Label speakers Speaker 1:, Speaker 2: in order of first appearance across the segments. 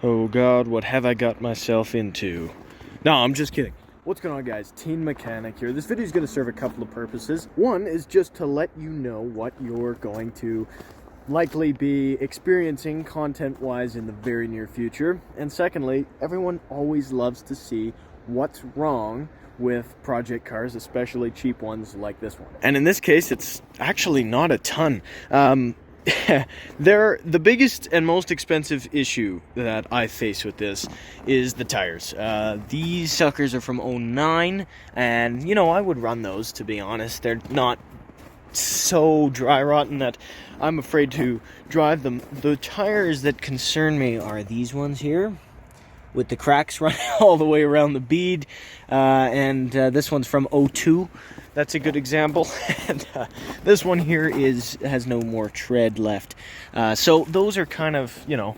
Speaker 1: Oh God, what have I got myself into? No, I'm just kidding. What's going on, guys? Teen Mechanic here. This video is going to serve a couple of purposes. One is just to let you know what you're going to likely be experiencing content-wise in the very near future. And secondly, everyone always loves to see what's wrong with project cars, especially cheap ones like this one. And in this case, it's actually not a ton. The biggest and most expensive issue that I face with this is the tires. These suckers are from '09, and you know, I would run those, to be honest. They're not so dry rotten that I'm afraid to drive them. The tires that concern me are these ones here, with the cracks running all the way around the bead, and this one's from '02. That's a good example. And this one here has no more tread left. So those are kind of, you know,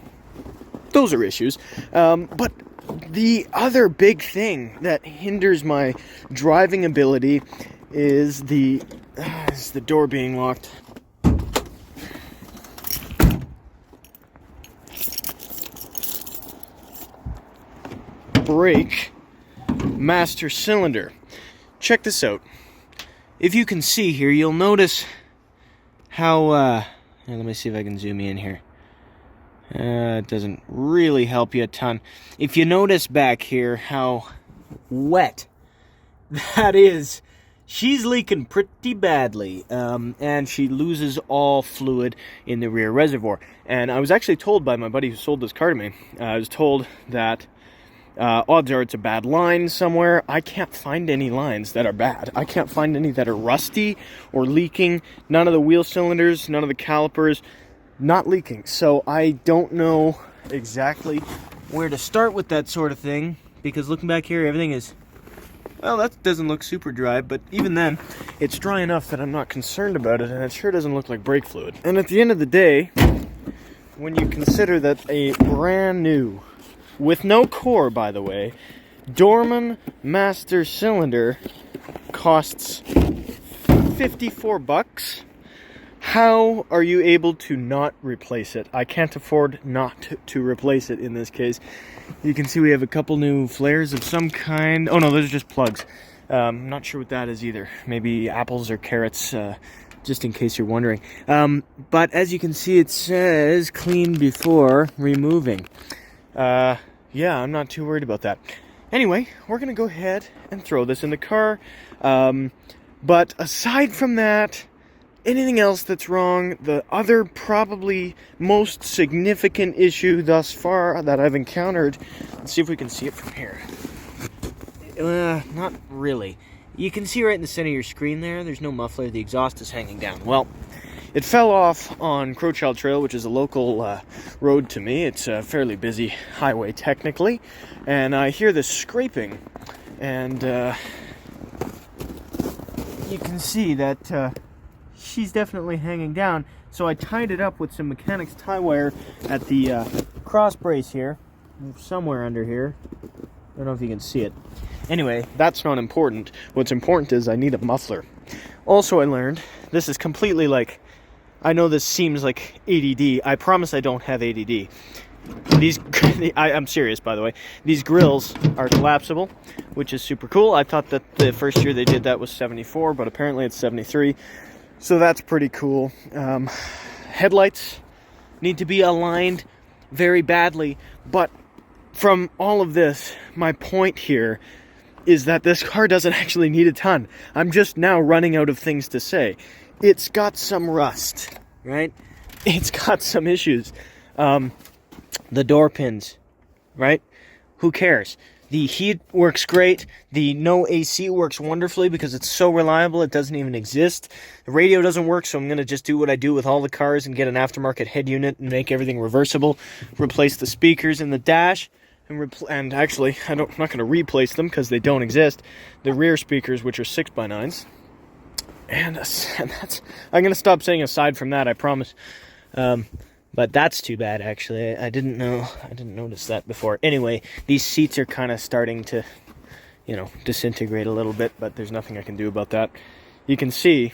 Speaker 1: those are issues. But the other big thing that hinders my driving ability is the door being locked. Brake master cylinder. Check this out. If you can see here, you'll notice how, let me see if I can zoom in here. It doesn't really help you a ton. If you notice back here how wet that is, she's leaking pretty badly, and she loses all fluid in the rear reservoir. And I was actually told by my buddy who sold this car to me, I was told that odds are it's a bad line somewhere. I can't find any lines that are bad. I can't find any that are rusty or leaking. None of the wheel cylinders, none of the calipers, not leaking. So I don't know exactly where to start with that sort of thing, because looking back here, everything is, well, that doesn't look super dry, but even then, it's dry enough that I'm not concerned about it, and it sure doesn't look like brake fluid. And at the end of the day, when you consider that a brand new, with no core, by the way, Dorman Master Cylinder costs $54. How are you able to not replace it? I can't afford not to replace it in this case. You can see we have a couple new flares of some kind. Oh no, those are just plugs. I'm not sure what that is either. Maybe apples or carrots, just in case you're wondering. But as you can see, it says clean before removing. Yeah, I'm not too worried about that. Anyway, we're going to go ahead and throw this in the car. But aside from that, anything else that's wrong, the other probably most significant issue thus far that I've encountered, let's see if we can see it from here. Not really. You can see right in the center of your screen there's no muffler, the exhaust is hanging down. Well, it fell off on Crowchild Trail, which is a local road to me. It's a fairly busy highway, technically. And I hear this scraping, and you can see that she's definitely hanging down. So I tied it up with some mechanics tie wire at the cross brace here, somewhere under here. I don't know if you can see it. Anyway, that's not important. What's important is I need a muffler. Also, I learned, this is completely like, I know this seems like ADD. I promise I don't have ADD. I'm serious, by the way. These grills are collapsible, which is super cool. I thought that the first year they did that was 74, but apparently it's 73. So that's pretty cool. Headlights need to be aligned very badly. But from all of this, my point here is that this car doesn't actually need a ton. I'm just now running out of things to say. It's got some rust, right? It's got some issues. The door pins, right? Who cares? The heat works great. The no AC works wonderfully because it's so reliable it doesn't even exist. The radio doesn't work, so I'm going to just do what I do with all the cars and get an aftermarket head unit and make everything reversible. Replace the speakers in the dash. And actually, I'm not going to replace them because they don't exist. The rear speakers, which are 6x9s. And I'm going to stop saying aside from that, I promise. But that's too bad, actually. I didn't notice that before. Anyway, these seats are kind of starting to, you know, disintegrate a little bit, but there's nothing I can do about that. You can see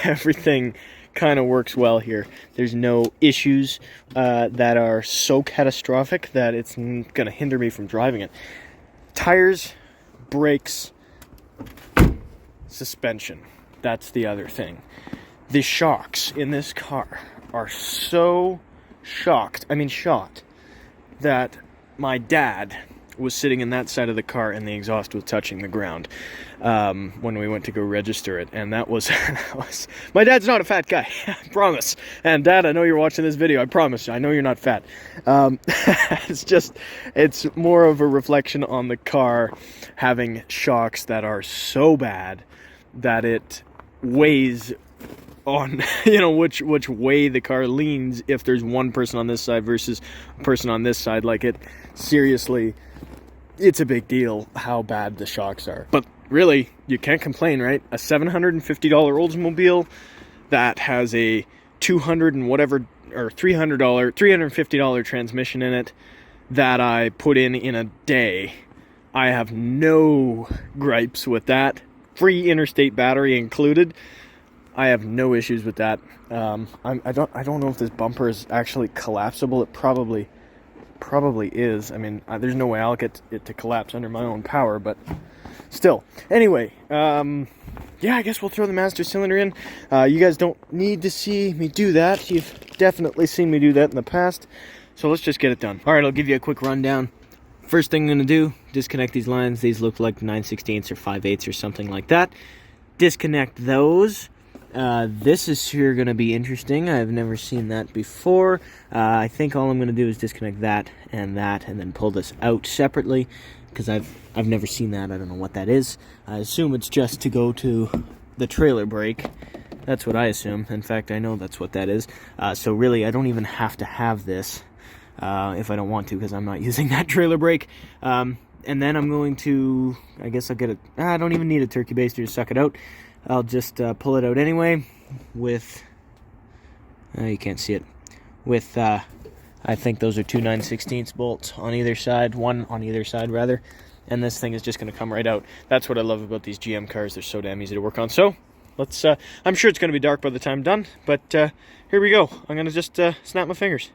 Speaker 1: everything kind of works well here. There's no issues that are so catastrophic that it's going to hinder me from driving it. Tires, brakes, suspension. That's the other thing. The shocks in this car are so shot, that my dad was sitting in that side of the car and the exhaust was touching the ground when we went to go register it. And that was, my dad's not a fat guy, I promise. And Dad, I know you're watching this video, I promise, I know you're not fat. It's more of a reflection on the car having shocks that are so bad that it weighs on, which way the car leans if there's one person on this side versus a person on this side. Like, it seriously, it's a big deal how bad the shocks are. But really, you can't complain, right? A $750 Oldsmobile that has a $350 transmission in it that I put in a day. I have no gripes with that. Free interstate battery included. I have no issues with that. I don't know if this bumper is actually collapsible. It probably is. I mean, there's no way I'll get it to collapse under my own power, but still. Anyway, yeah, I guess we'll throw the master cylinder in. You guys don't need to see me do that. You've definitely seen me do that in the past. So let's just get it done. All right, I'll give you a quick rundown. First thing I'm going to do, disconnect these lines. These look like 9/16 or 5/8 or something like that. Disconnect those. This is sure going to be interesting. I've never seen that before. I think all I'm going to do is disconnect that, and then pull this out separately, because I've never seen that. I don't know what that is. I assume it's just to go to the trailer brake. That's what I assume. In fact, I know that's what that is. So really, I don't even have to have this if I don't want to, because I'm not using that trailer brake. And then I'm going to, I guess I'll get it. I don't even need a turkey baster to suck it out. I'll just pull it out anyway with, you can't see it, with, I think those are two 9/16 bolts on either side, one on either side rather, and this thing is just going to come right out. That's what I love about these GM cars. They're so damn easy to work on. So let's, I'm sure it's going to be dark by the time I'm done, but here we go. I'm going to just snap my fingers.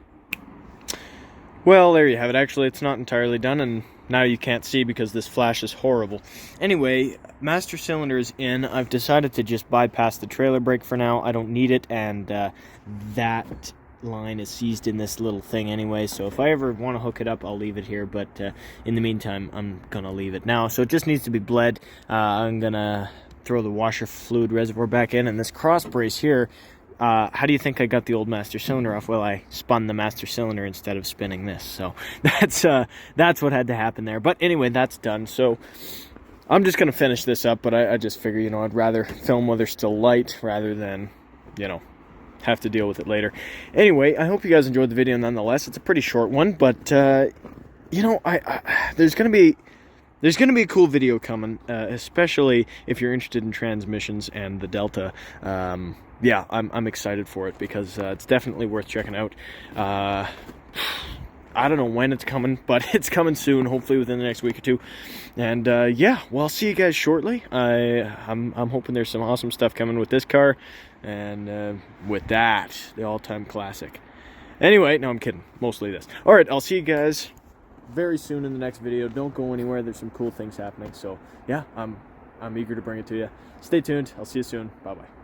Speaker 1: Well, there you have it. Actually, it's not entirely done, and now you can't see because this flash is horrible. Anyway, master cylinder is in. I've decided to just bypass the trailer brake for now. I don't need it, and that line is seized in this little thing anyway, so if I ever want to hook it up, I'll leave it here, but in the meantime, I'm going to leave it now. So it just needs to be bled. I'm going to throw the washer fluid reservoir back in, and this cross brace here, how do you think I got the old master cylinder off? Well, I spun the master cylinder instead of spinning this, so that's what had to happen there. But anyway, that's done. So I'm just going to finish this up, but I just figure, I'd rather film while they're still light rather than, have to deal with it later. Anyway, I hope you guys enjoyed the video nonetheless. It's a pretty short one, but, there's going to be a cool video coming, especially if you're interested in transmissions and the Delta. Yeah, I'm excited for it because it's definitely worth checking out. I don't know when it's coming, but it's coming soon, hopefully within the next week or two. And yeah, well, I'll see you guys shortly. I'm hoping there's some awesome stuff coming with this car, and with that, the all-time classic. Anyway, no, I'm kidding. Mostly this. All right, I'll see you guys very soon in the next video. Don't go anywhere. There's some cool things happening. So yeah, I'm eager to bring it to you. Stay tuned. I'll see you soon. Bye-bye.